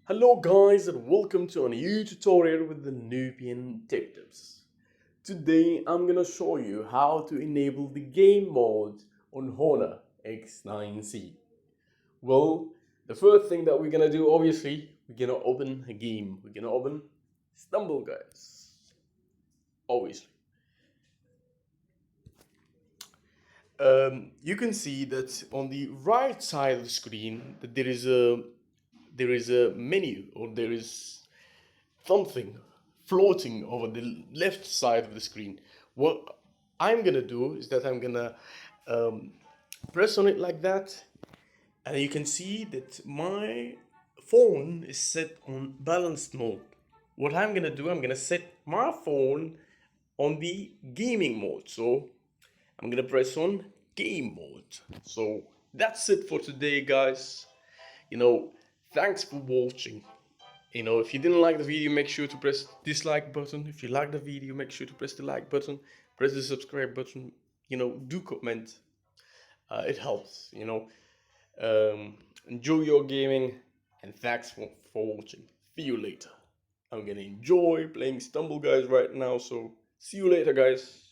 Hello guys and welcome to a new tutorial with the Nubian Tech Tips. Today I'm gonna show you how to enable the game mode on Honor X9c. Well, the first thing that we're gonna do, obviously, we're gonna open a game. We're gonna open Stumble Guys. Obviously. You can see that on the right side of the screen that there is a menu, or there is something floating over the left side of the screen. What I'm gonna do is that I'm gonna um, press on it like that, and you can see that my phone is set on balanced mode. What I'm gonna do, I'm gonna set my phone on the gaming mode. So I'm gonna press on game mode. So that's it for today, guys. You know, thanks for watching. If you didn't like the video, make sure to press dislike button. If you like the video, make sure to press the like button, press the subscribe button. Do comment. It helps. Enjoy your gaming, and thanks for watching. See you later. I'm gonna enjoy playing Stumble Guys right now, so see you later, guys.